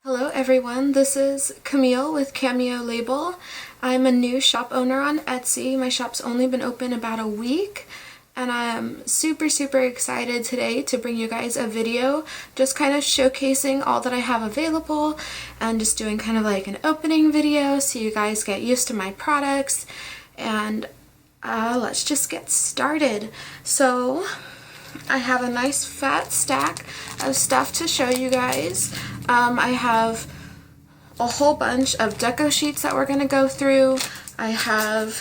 Hello everyone, this is Camille with Cameo Label. I'm a new shop owner on Etsy. My shop's only been open about a week and I'm super excited today to bring you guys a video just kind of showcasing all that I have available and just doing kind of like an opening video so you guys get used to my products, and let's just get started. So I have a nice fat stack of stuff to show you guys. I have a whole bunch of deco sheets that we're going to go through. I have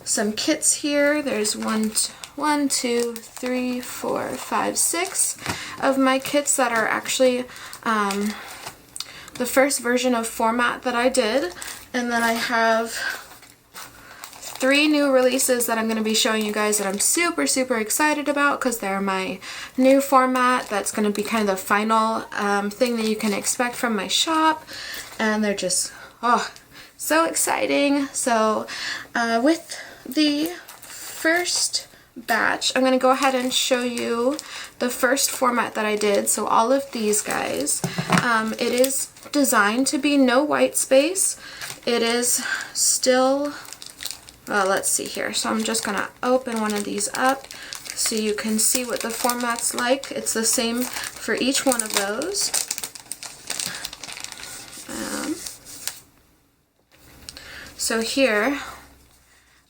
some kits here. There's one, two, three, four, five, six of my kits that are actually the first version of format that I did. And then I have 3 new releases that I'm going to be showing you guys that I'm super excited about because they're my new format. That's going to be kind of the final thing that you can expect from my shop, and they're just so exciting. So with the first batch, I'm going to go ahead and show you the first format that I did. So all of these guys, it is designed to be no white space. It is still, well, let's see here. So I'm just gonna open one of these up so you can see what the format's like. It's the same for each one of those. So here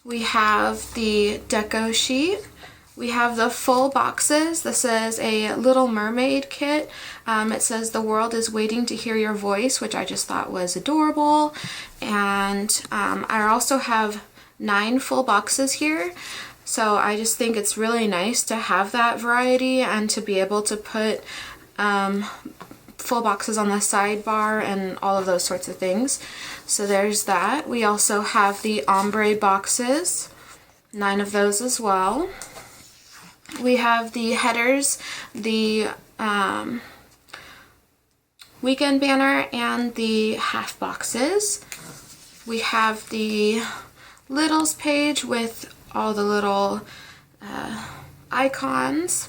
we have the deco sheet. We have the full boxes. This is a Little Mermaid kit. It says the world is waiting to hear your voice, which I just thought was adorable. And I also have 9 full boxes here, so I just think it's really nice to have that variety and to be able to put full boxes on the sidebar and all of those sorts of things. So there's that. We also have the ombre boxes, 9 of those as well. We have the headers, the weekend banner, and the half boxes. We have the Littles page with all the little icons,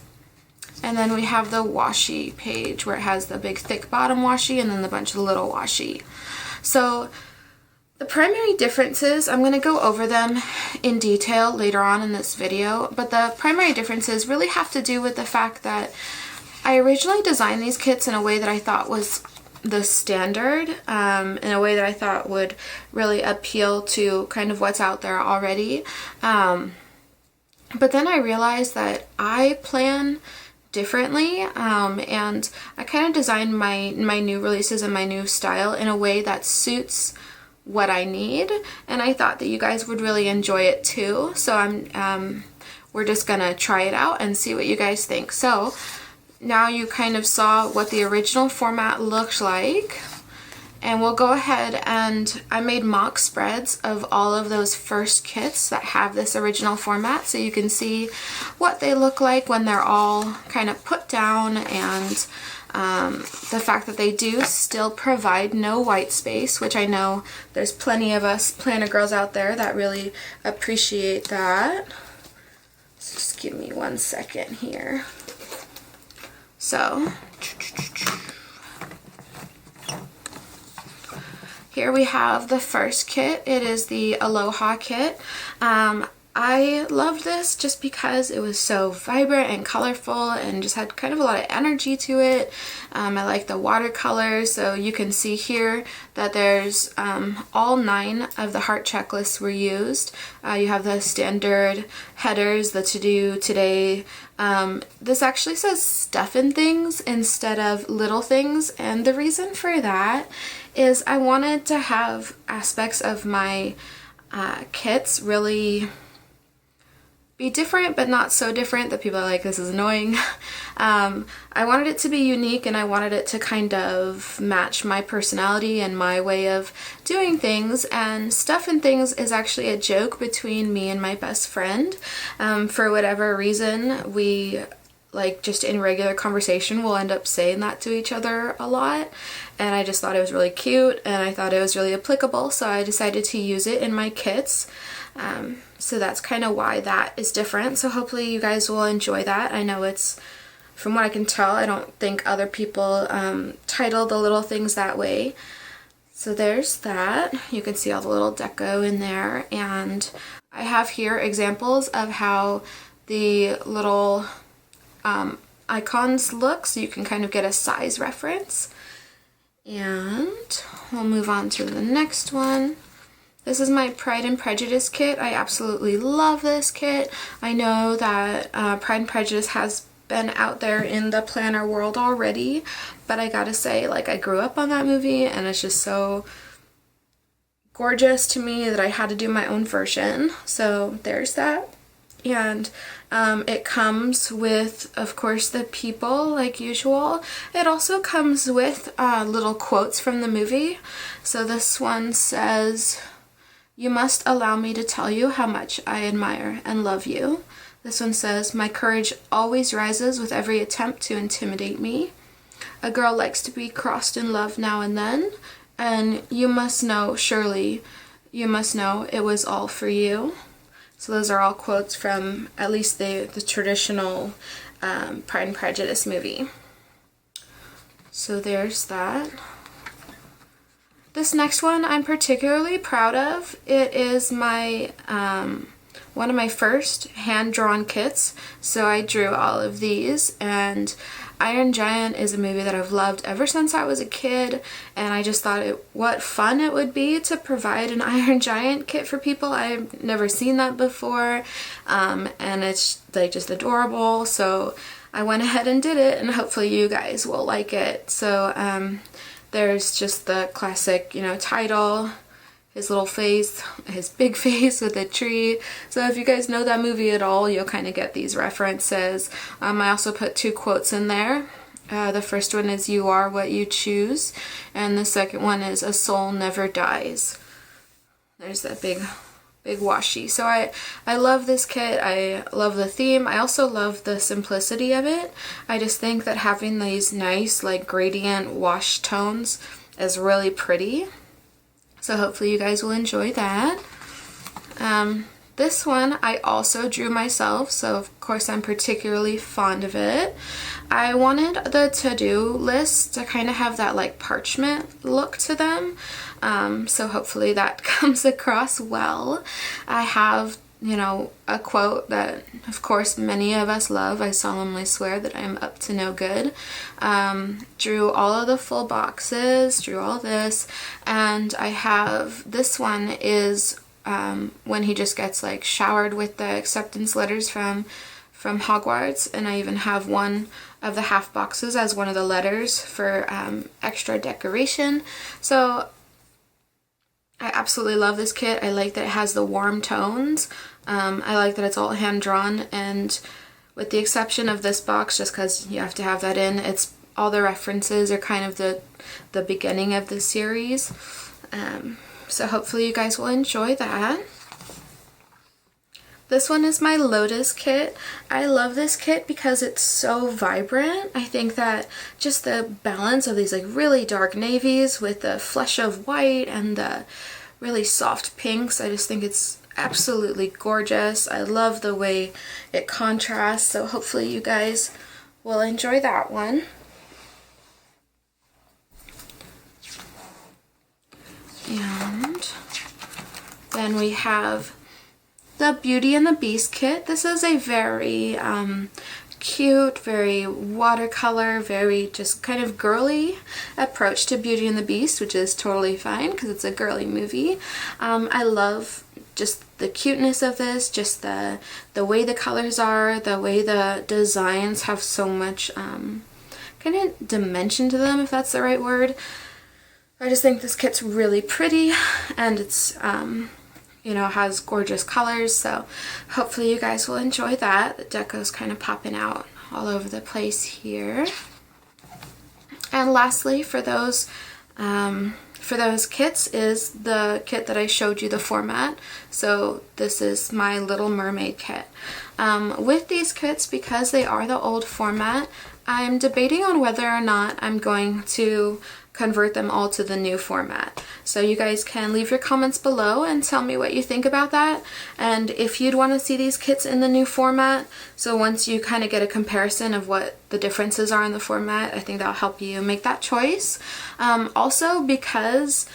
and then we have the washi page where it has the big thick bottom washi and then the bunch of little washi. So the primary differences, I'm going to go over them in detail later on in this video, but the primary differences really have to do with the fact that I originally designed these kits in a way that I thought was the standard, in a way that I thought would really appeal to kind of what's out there already. But then I realized that I plan differently, and I kind of designed my new releases and my new style in a way that suits what I need, and I thought that you guys would really enjoy it too. So we're just gonna try it out and see what you guys think. So now you kind of saw what the original format looked like, and we'll go ahead and I made mock spreads of all of those first kits that have this original format so you can see what they look like when they're all kind of put down, and the fact that they do still provide no white space, which I know there's plenty of us planner girls out there that really appreciate that. So just give me 1 second here. So here we have the first kit. It is the Aloha kit. I loved this just because it was so vibrant and colorful and just had kind of a lot of energy to it. I like the watercolors, so you can see here that there's all 9 of the heart checklists were used. You have the standard headers, the to-do, today. This actually says stuff and things instead of little things, and the reason for that is I wanted to have aspects of my kits really be different, but not so different that people are like, this is annoying. I wanted it to be unique, and I wanted it to kind of match my personality and my way of doing things, and stuff and things is actually a joke between me and my best friend. For whatever reason, we, like, just in regular conversation we'll end up saying that to each other a lot, and I just thought it was really cute and I thought it was really applicable, so I decided to use it in my kits. So that's kind of why that is different. So hopefully you guys will enjoy that. I know it's from what I can tell, I don't think other people title the little things that way. So there's that. You can see all the little deco in there, and I have here examples of how the little icons look, so you can kind of get a size reference. And we'll move on to the next one. This is my Pride and Prejudice kit. I absolutely love this kit. I know that Pride and Prejudice has been out there in the planner world already, but I gotta say, like, I grew up on that movie and it's just so gorgeous to me that I had to do my own version. So there's that. And it comes with, of course, the people like usual. It also comes with little quotes from the movie. So this one says, "You must allow me to tell you how much I admire and love you." This one says, "My courage always rises with every attempt to intimidate me. A girl likes to be crossed in love now and then. And you must know, surely, you must know it was all for you." So those are all quotes from at least the traditional Pride and Prejudice movie. So there's that. This next one I'm particularly proud of. It is my one of my first hand-drawn kits. So I drew all of these, and Iron Giant is a movie that I've loved ever since I was a kid, and I just thought what fun it would be to provide an Iron Giant kit for people. I've never seen that before, and it's like just adorable, so I went ahead and did it, and hopefully you guys will like it. So there's just the classic, title, his little face, his big face with a tree. So if you guys know that movie at all, you'll kind of get these references. I also put 2 quotes in there. The first one is, "You are what you choose," and the second one is, "A soul never dies." There's that big washi. So I love this kit. I love the theme. I also love the simplicity of it. I just think that having these nice like gradient wash tones is really pretty. So hopefully you guys will enjoy that. This one I also drew myself, so of course I'm particularly fond of it. I wanted the to-do list to kind of have that like parchment look to them, so hopefully that comes across well. I have, a quote that of course many of us love. "I solemnly swear that I am up to no good." Drew all of the full boxes, drew all this, and I have, this one is when he just gets like showered with the acceptance letters from Hogwarts, and I even have one of the half boxes as one of the letters for extra decoration. So I absolutely love this kit. I like that it has the warm tones. I like that it's all hand drawn, and with the exception of this box, just because you have to have that in, it's all the references are kind of the beginning of the series. So hopefully you guys will enjoy that. This one is my Lotus kit. I love this kit because it's so vibrant. I think that just the balance of these like really dark navies with the flesh of white and the really soft pinks, I just think it's absolutely gorgeous. I love the way it contrasts, so hopefully you guys will enjoy that one. And then we have the Beauty and the Beast kit. This is a very cute, very watercolor, very just kind of girly approach to Beauty and the Beast, which is totally fine because it's a girly movie. I love just the cuteness of this, just the way the colors are, the way the designs have so much kind of dimension to them, if that's the right word. I just think this kit's really pretty, and it's has gorgeous colors, so hopefully you guys will enjoy that. The deco's kind of popping out all over the place here. And lastly, for those kits is the kit that I showed you the format. So this is my Little Mermaid kit. With these kits, because they are the old format, I'm debating on whether or not I'm going to convert them all to the new format. So you guys can leave your comments below and tell me what you think about that, and if you'd want to see these kits in the new format. So once you kind of get a comparison of what the differences are in the format, I think that'll help you make that choice. Also, because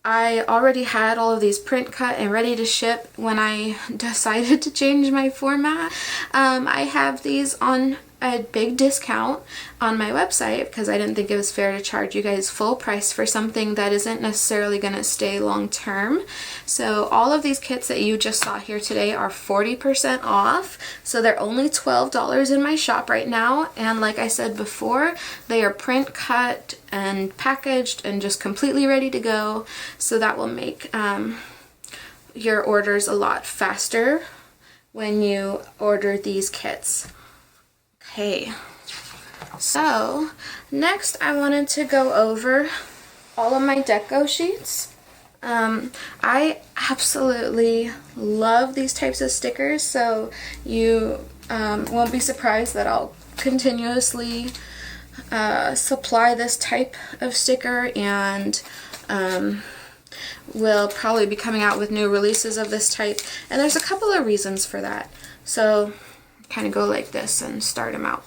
I already had all of these print cut and ready to ship when I decided to change my format, I have these on a big discount on my website because I didn't think it was fair to charge you guys full price for something that isn't necessarily going to stay long term. So all of these kits that you just saw here today are 40% off. So they're only $12 in my shop right now, and like I said before, they are print cut and packaged and just completely ready to go. So that will make your orders a lot faster when you order these kits. Okay, so next I wanted to go over all of my deco sheets. I absolutely love these types of stickers, so you won't be surprised that I'll continuously supply this type of sticker, and will probably be coming out with new releases of this type, and there's a couple of reasons for that. So kind of go like this and start them out.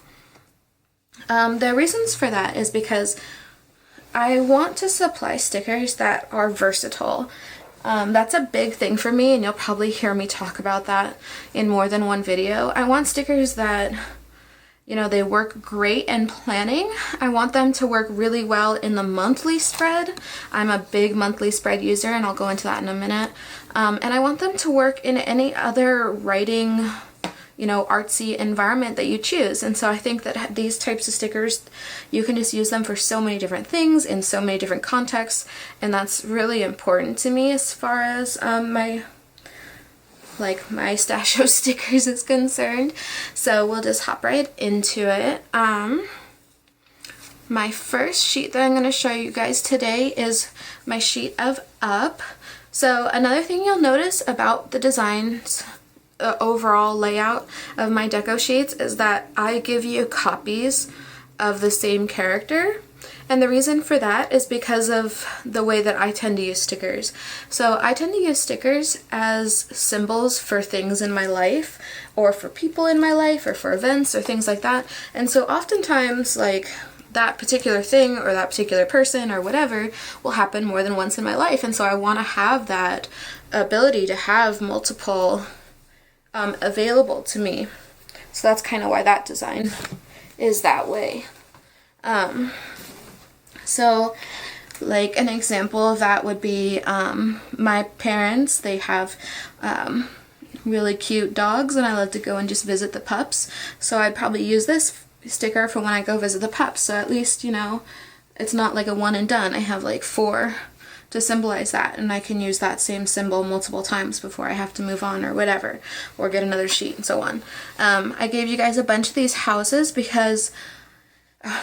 The reasons for that is because I want to supply stickers that are versatile. That's a big thing for me, and you'll probably hear me talk about that in more than one video. I want stickers that, you know, they work great in planning. I want them to work really well in the monthly spread. I'm a big monthly spread user, and I'll go into that in a minute. And I want them to work in any other writing, you know, artsy environment that you choose. And so I think that these types of stickers, you can just use them for so many different things in so many different contexts, and that's really important to me as far as my stash of stickers is concerned. So we'll just hop right into it. My first sheet that I'm going to show you guys today is my sheet of Up. So another thing you'll notice about the designs, overall layout of my deco sheets, is that I give you copies of the same character. And the reason for that is because of the way that I tend to use stickers. So I tend to use stickers as symbols for things in my life, or for people in my life, or for events or things like that. And so oftentimes, like, that particular thing or that particular person or whatever will happen more than once in my life. And so I want to have that ability to have multiple available to me. So that's kind of why that design is that way. So like an example of that would be my parents. They have really cute dogs, and I love to go and just visit the pups. So I'd probably use this sticker for when I go visit the pups. So at least, you know, it's not like a one and done. I have like 4 to symbolize that, and I can use that same symbol multiple times before I have to move on or whatever, or get another sheet and so on. I gave you guys a bunch of these houses because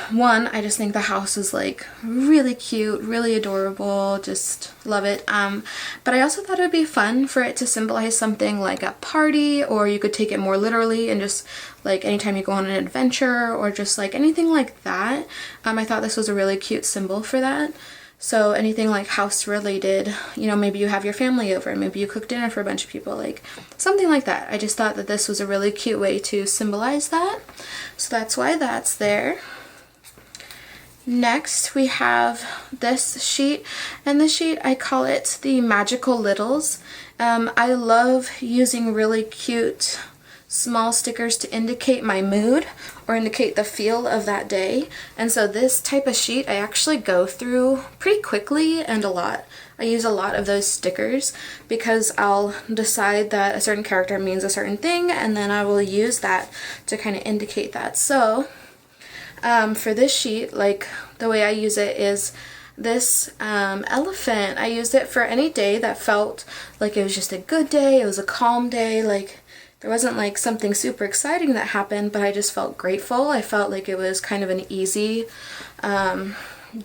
one, I just think the house is like really cute, really adorable, just love it. But I also thought it would be fun for it to symbolize something like a party, or you could take it more literally and just like anytime you go on an adventure, or just like anything like that. I thought this was a really cute symbol for that. So anything like house related, you know, maybe you have your family over, maybe you cook dinner for a bunch of people, like something like that. I just thought that this was a really cute way to symbolize that. So that's why that's there. Next we have this sheet, and this sheet, I call it the Magical Littles. I love using really cute small stickers to indicate my mood or indicate the feel of that day. And so this type of sheet I actually go through pretty quickly and a lot. I use a lot of those stickers because I'll decide that a certain character means a certain thing, and then I will use that to kind of indicate that. So for this sheet, like the way I use it is this elephant. I used it for any day that felt like it was just a good day, it was a calm day, like there wasn't like something super exciting that happened, but I just felt grateful. I felt like it was kind of an easy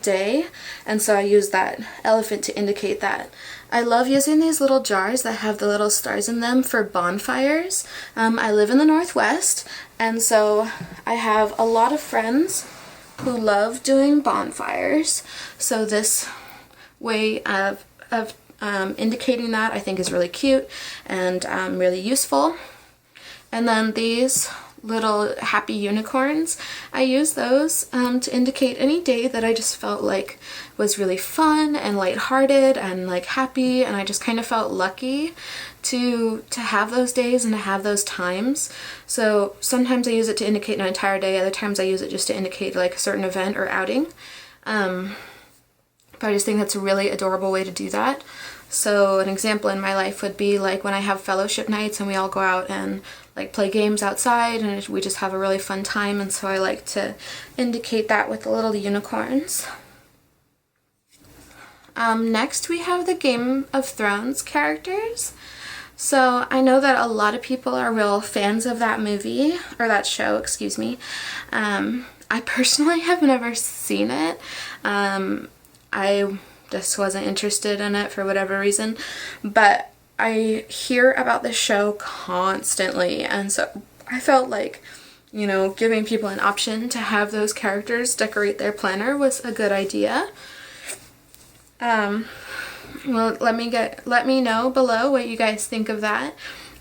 day, and so I used that elephant to indicate that. I love using these little jars that have the little stars in them for bonfires. I live in the Northwest, and so I have a lot of friends who love doing bonfires. So this way of indicating that I think is really cute and really useful. And then these little happy unicorns, I use those to indicate any day that I just felt like was really fun and lighthearted and like happy, and I just kind of felt lucky to have those days and to have those times. So sometimes I use it to indicate an entire day, other times I use it just to indicate like a certain event or outing. But I just think that's a really adorable way to do that. So an example in my life would be like when I have fellowship nights and we all go out and like play games outside and we just have a really fun time, and so I like to indicate that with the little unicorns. Next we have the Game of Thrones characters. So I know that a lot of people are real fans of that movie, or that show, excuse me. I personally have never seen it. I just wasn't interested in it for whatever reason, but I hear about this show constantly, and so I felt like, you know, giving people an option to have those characters decorate their planner was a good idea. Well, let me know below what you guys think of that.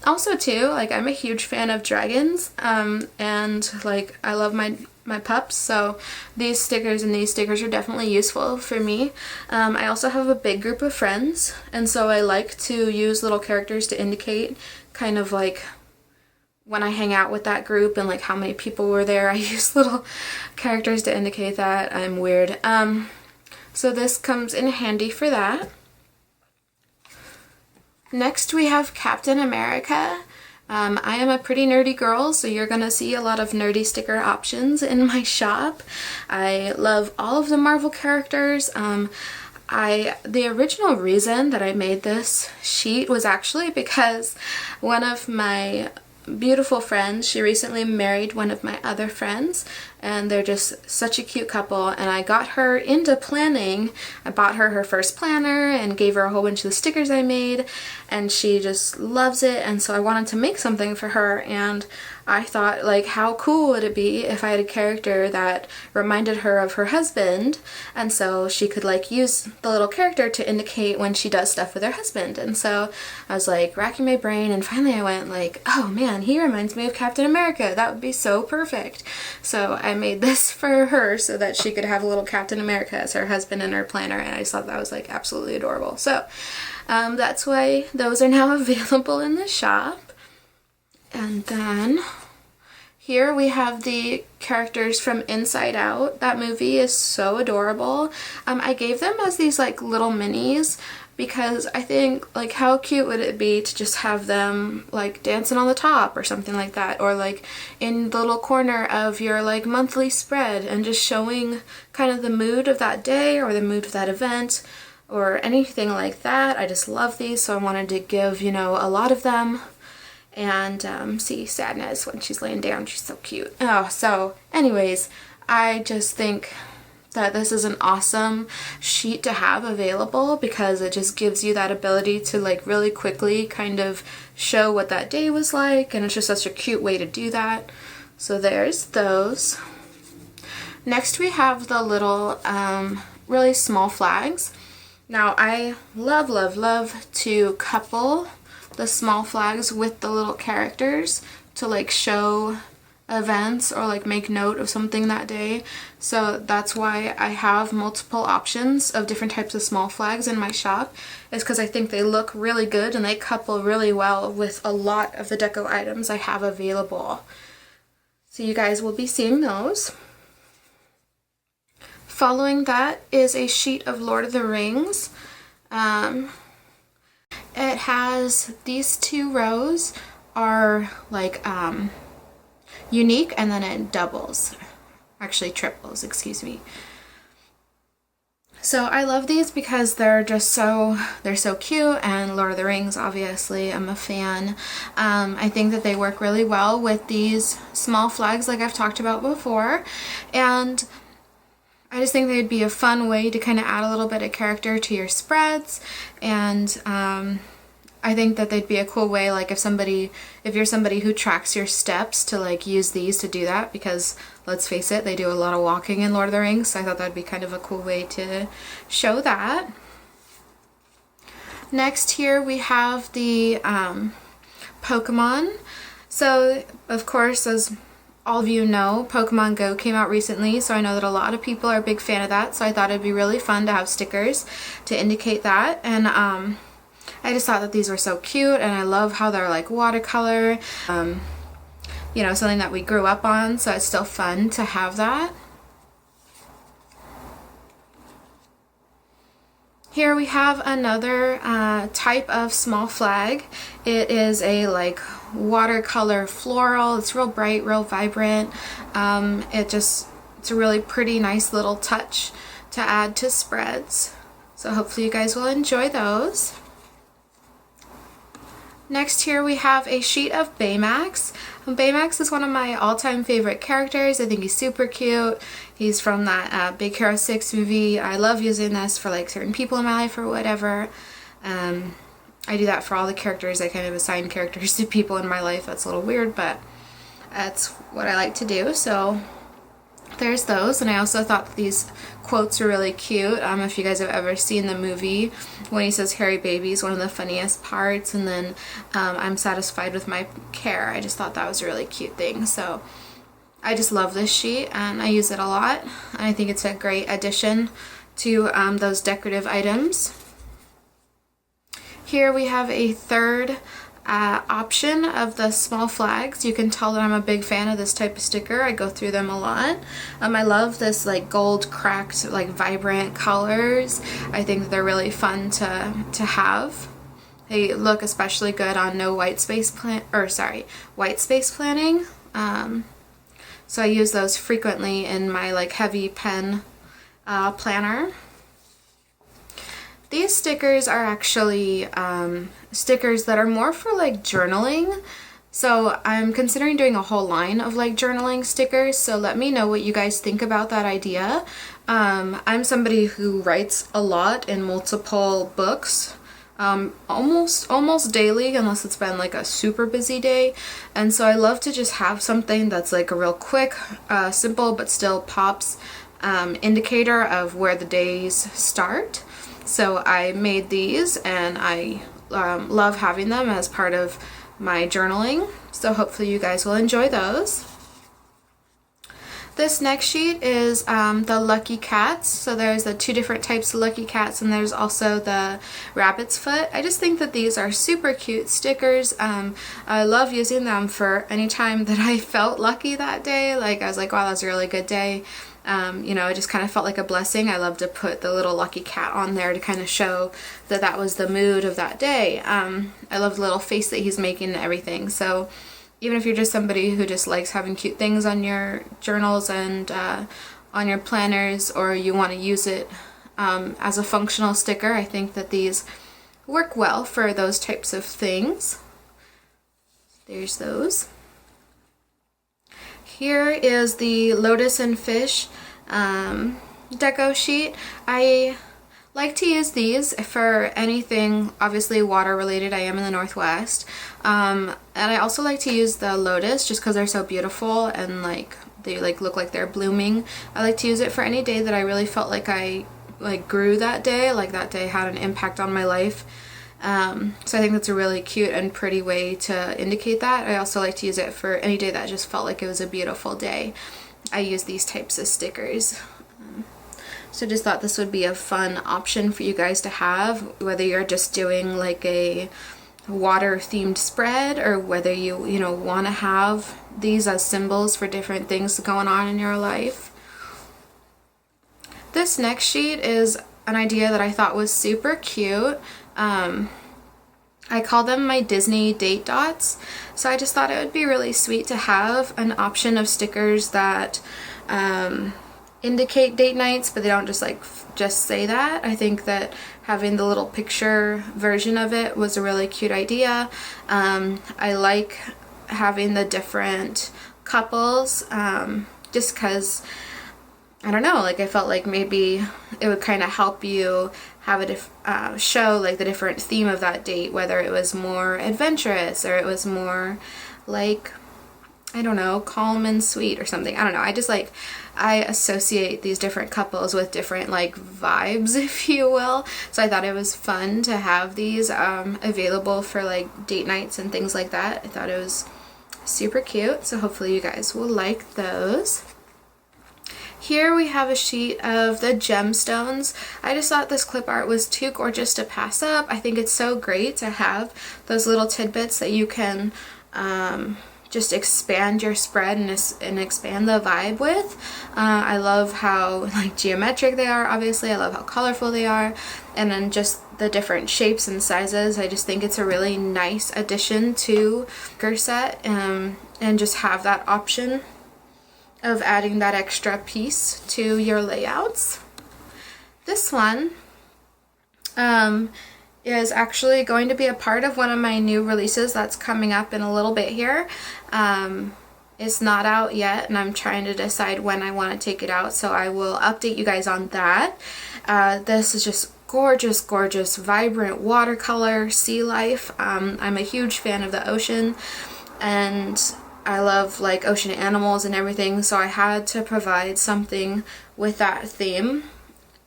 Also too, like, I'm a huge fan of dragons, and like I love my pups, so these stickers and these stickers are definitely useful for me. I also have a big group of friends, and so I like to use little characters to indicate kind of like when I hang out with that group and like how many people were there. I use little characters to indicate that I'm weird. So this comes in handy for that. Next we have Captain America. I am a pretty nerdy girl, so you're gonna see a lot of nerdy sticker options in my shop. I love all of the Marvel characters. The original reason that I made this sheet was actually because one of my beautiful friends, she recently married one of my other friends, and they're just such a cute couple, and I got her into planning. I bought her her first planner and gave her a whole bunch of the stickers I made, and she just loves it, and so I wanted to make something for her, and I thought, like, how cool would it be if I had a character that reminded her of her husband, and so she could like use the little character to indicate when she does stuff with her husband. And so I was like racking my brain, and finally I went like, oh man, he reminds me of Captain America. That would be so perfect. So I made this for her so that she could have a little Captain America as her husband in her planner, and I just thought that was like absolutely adorable. So that's why those are now available in the shop. And then here we have the characters from Inside Out. That movie is so adorable. I gave them as these like little minis because I think, like, how cute would it be to just have them like dancing on the top or something like that, or like in the little corner of your like monthly spread and just showing kind of the mood of that day or the mood of that event or anything like that. I just love these, so I wanted to give, you know, a lot of them. And see Sadness when she's laying down, she's so cute. Oh, so anyways, I just think that this is an awesome sheet to have available because it just gives you that ability to like really quickly kind of show what that day was like, and it's just such a cute way to do that. So there's those. Next we have the little really small flags. Now I love to couple the small flags with the little characters to like show events or like make note of something that day. So that's why I have multiple options of different types of small flags in my shop, is because I think they look really good and they couple really well with a lot of the deco items I have available. So you guys will be seeing those. Following that is a sheet of Lord of the Rings. It has these two rows are like unique, and then it doubles, actually triples, excuse me. So I love these because they're so cute, and Lord of the Rings, obviously I'm a fan. I think that they work really well with these small flags like I've talked about before, and I just think they'd be a fun way to kind of add a little bit of character to your spreads, and I think that they'd be a cool way, like if you're somebody who tracks your steps, to like use these to do that, because let's face it, they do a lot of walking in Lord of the Rings, so I thought that'd be kind of a cool way to show that. Next here we have the Pokemon. So of course, as all of you know, Pokemon Go came out recently, so I know that a lot of people are a big fan of that, so I thought it'd be really fun to have stickers to indicate that. And I just thought that these were so cute, and I love how they're like watercolor, you know, something that we grew up on, so it's still fun to have that. Here we have another type of small flag. It is a like watercolor floral. It's real bright, real vibrant. It's a really pretty nice little touch to add to spreads. So hopefully you guys will enjoy those. Next here we have a sheet of Baymax. Baymax is one of my all-time favorite characters. I think he's super cute. He's from that Big Hero 6 movie. I love using this for like certain people in my life or whatever. I do that for all the characters. I kind of assign characters to people in my life. That's a little weird, but that's what I like to do. So there's those. And I also thought that these quotes are really cute. If you guys have ever seen the movie, when he says "Hairy baby" is one of the funniest parts, and then "I'm satisfied with my care." I just thought that was a really cute thing. So I just love this sheet, and I use it a lot. I think it's a great addition to those decorative items. Here we have a third option of the small flags. You can tell that I'm a big fan of this type of sticker. I go through them a lot. I love this like gold cracked, like vibrant colors. I think that they're really fun to have. They look especially good on white space planning. So I use those frequently in my like heavy pen planner. These stickers are actually stickers that are more for like journaling. So I'm considering doing a whole line of like journaling stickers, so let me know what you guys think about that idea. I'm somebody who writes a lot in multiple books, almost daily, unless it's been like a super busy day. And so I love to just have something that's like a real quick, simple but still pops indicator of where the days start. So I made these, and I love having them as part of my journaling. So hopefully you guys will enjoy those. This next sheet is the Lucky Cats. So there's the two different types of Lucky Cats, and there's also the Rabbit's Foot. I just think that these are super cute stickers. I love using them for any time that I felt lucky that day. Like I was like, wow, that was a really good day. You know, it just kind of felt like a blessing. I love to put the little lucky cat on there to kind of show that that was the mood of that day. I love the little face that he's making and everything. So even if you're just somebody who just likes having cute things on your journals and on your planners, or you want to use it as a functional sticker, I think that these work well for those types of things. There's those. Here is the Lotus and Fish deco sheet. I like to use these for anything obviously water related. I am in the Northwest. And I also like to use the lotus just because they're so beautiful and like they like look like they're blooming. I like to use it for any day that I really felt like I like grew that day, like that day had an impact on my life. So I think that's a really cute and pretty way to indicate that. I also like to use it for any day that just felt like it was a beautiful day. I use these types of stickers. So just thought this would be a fun option for you guys to have, whether you're just doing like a water themed spread, or whether you want to have these as symbols for different things going on in your life. This next sheet is an idea that I thought was super cute. I call them my Disney date dots. So I just thought it would be really sweet to have an option of stickers that indicate date nights, but they don't just say that. I think that having the little picture version of it was a really cute idea. I like having the different couples just because I don't know, like I felt like maybe it would kind of help you have a show like the different theme of that date, whether it was more adventurous or it was more like, I don't know, calm and sweet or something. I don't know. I associate these different couples with different like vibes, if you will. So I thought it was fun to have these available for like date nights and things like that. I thought it was super cute. So hopefully you guys will like those. Here we have a sheet of the gemstones. I just thought this clip art was too gorgeous to pass up. I think it's so great to have those little tidbits that you can just expand your spread and expand the vibe with. I love how like geometric they are, obviously. I love how colorful they are, and then just the different shapes and sizes. I just think it's a really nice addition to your set, and just have that option of adding that extra piece to your layouts. This one is actually going to be a part of one of my new releases that's coming up in a little bit here. It's not out yet, and I'm trying to decide when I want to take it out, so I will update you guys on that. This is just gorgeous, gorgeous, vibrant watercolor sea life. I'm a huge fan of the ocean, and I love like ocean animals and everything, so I had to provide something with that theme.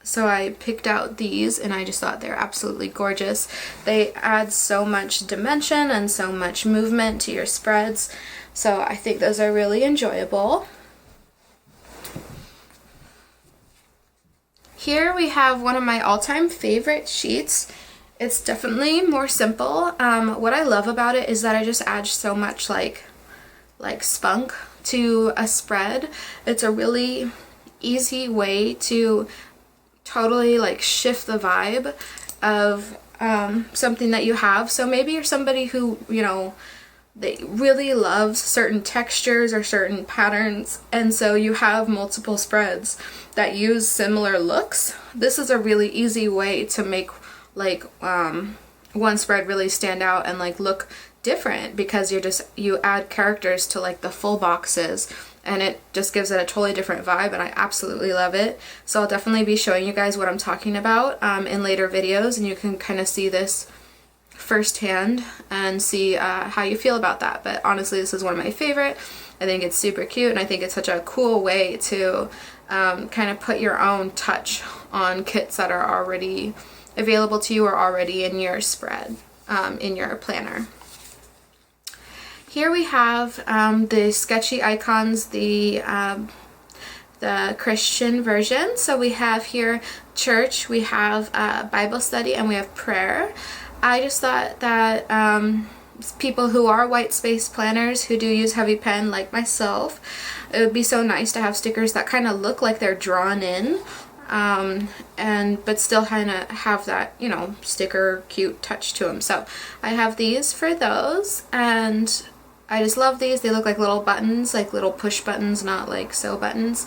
So I picked out these, and I just thought they're absolutely gorgeous. They add so much dimension and so much movement to your spreads, so I think those are really enjoyable. Here we have one of my all-time favorite sheets. It's definitely more simple. What I love about it is that I just add so much like spunk to a spread. It's a really easy way to totally like shift the vibe of something that you have. So maybe you're somebody who, you know, they really loves certain textures or certain patterns, and so you have multiple spreads that use similar looks. This is a really easy way to make like one spread really stand out and like look different, because you add characters to like the full boxes, and it just gives it a totally different vibe, and I absolutely love it. So I'll definitely be showing you guys what I'm talking about in later videos, and you can kind of see this firsthand and see how you feel about that. But honestly, this is one of my favorite. I think it's super cute, and I think it's such a cool way to kind of put your own touch on kits that are already available to you or already in your spread, in your planner. Here we have the sketchy icons, the Christian version. So we have here church, we have Bible study, and we have prayer. I just thought that people who are white space planners who do use heavy pen like myself, it would be so nice to have stickers that kind of look like they're drawn in, but still kind of have that, you know, sticker cute touch to them. So I have these for those, and I just love these. They look like little buttons, like little push buttons, not like sew buttons.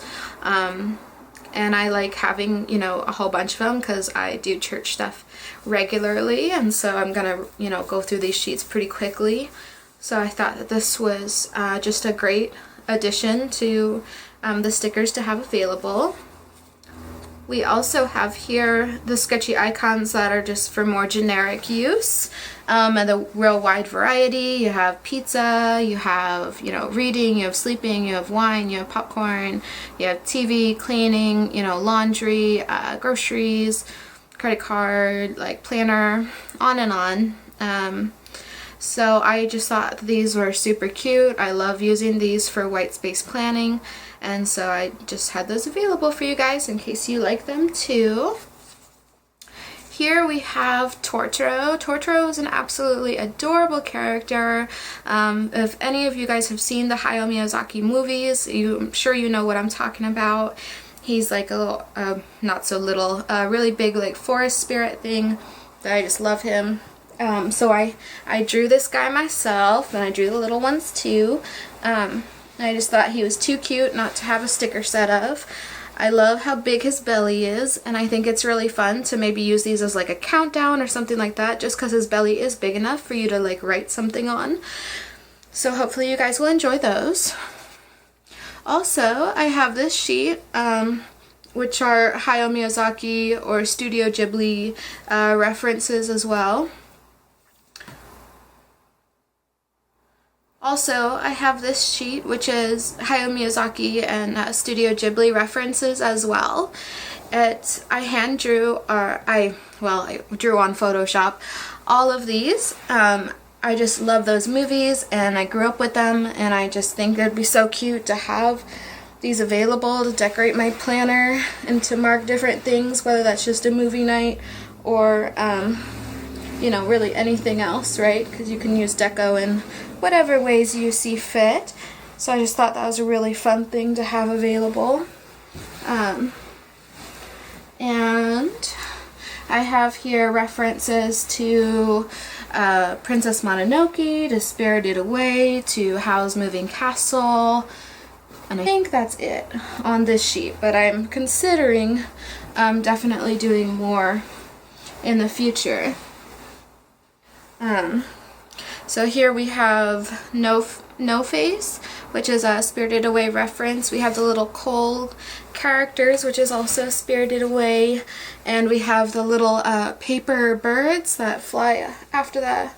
And I like having, you know, a whole bunch of them because I do church stuff regularly, and so I'm gonna, you know, go through these sheets pretty quickly. So I thought that this was just a great addition to the stickers to have available. We also have here the sketchy icons that are just for more generic use, and the real wide variety. You have pizza, you have, you know, reading, you have sleeping, you have wine, you have popcorn, you have TV, cleaning, you know, laundry, groceries, credit card, like planner, on and on. So I just thought these were super cute. I love using these for white space planning, and so I just had those available for you guys in case you like them too. Here we have Tortoro. Tortoro is an absolutely adorable character. If any of you guys have seen the Hayao Miyazaki movies, I'm sure you know what I'm talking about. He's like a little, not so little, really big like forest spirit thing that I just love him. So I drew this guy myself, and I drew the little ones too. I just thought he was too cute not to have a sticker set of. I love how big his belly is, and I think it's really fun to maybe use these as like a countdown or something like that, just because his belly is big enough for you to like write something on. So hopefully you guys will enjoy those. Also, I have this sheet, which are Hayao Miyazaki or Studio Ghibli references as well. Also, I have this sheet, which is Hayao Miyazaki and Studio Ghibli references as well. I hand drew, or I drew on Photoshop all of these. I just love those movies and I grew up with them, and I just think it'd be so cute to have these available to decorate my planner and to mark different things, whether that's just a movie night or you know, really anything else, right? Because you can use deco in whatever ways you see fit. So I just thought that was a really fun thing to have available. And I have here references to Princess Mononoke, to Spirited Away, to Howl's Moving Castle, and I think that's it on this sheet, but I'm considering definitely doing more in the future. So here we have No Face, which is a Spirited Away reference. We have the little coal characters, which is also Spirited Away, and we have the little paper birds that fly after the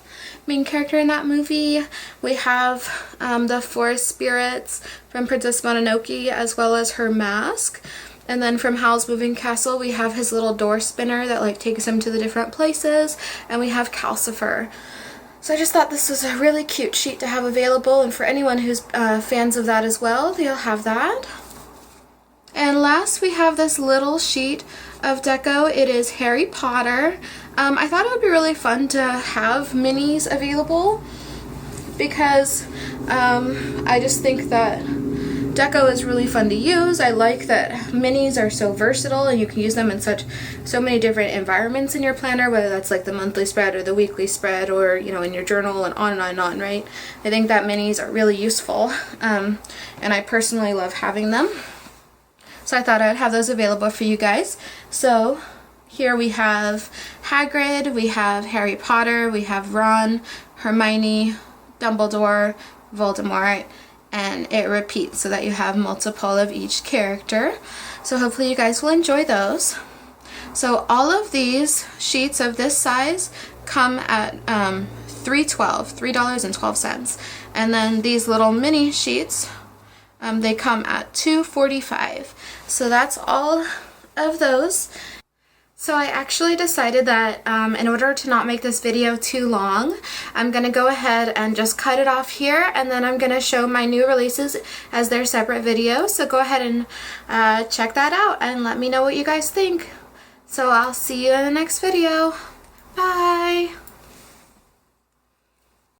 main character in that movie. We have the forest spirits from Princess Mononoke, as well as her mask. And then from Howl's Moving Castle, we have his little door spinner that like takes him to the different places, and we have Calcifer. So I just thought this was a really cute sheet to have available, and for anyone who's fans of that as well, they'll have that. And last we have this little sheet of deco. It is Harry Potter. I thought it would be really fun to have minis available because I just think that deco is really fun to use. I like that minis are so versatile and you can use them in so many different environments in your planner, whether that's like the monthly spread or the weekly spread, or you know, in your journal, and on and on and on, right? I think that minis are really useful, and I personally love having them. So I thought I'd have those available for you guys. So here we have Hagrid, we have Harry Potter, we have Ron, Hermione, Dumbledore, Voldemort, and it repeats so that you have multiple of each character. So hopefully you guys will enjoy those. So all of these sheets of this size come at $3.12, and then these little mini sheets, they come at $2.45. So that's all of those. So I actually decided that in order to not make this video too long, I'm going to go ahead and just cut it off here, and then I'm going to show my new releases as their separate videos. So go ahead and check that out and let me know what you guys think. So I'll see you in the next video. Bye!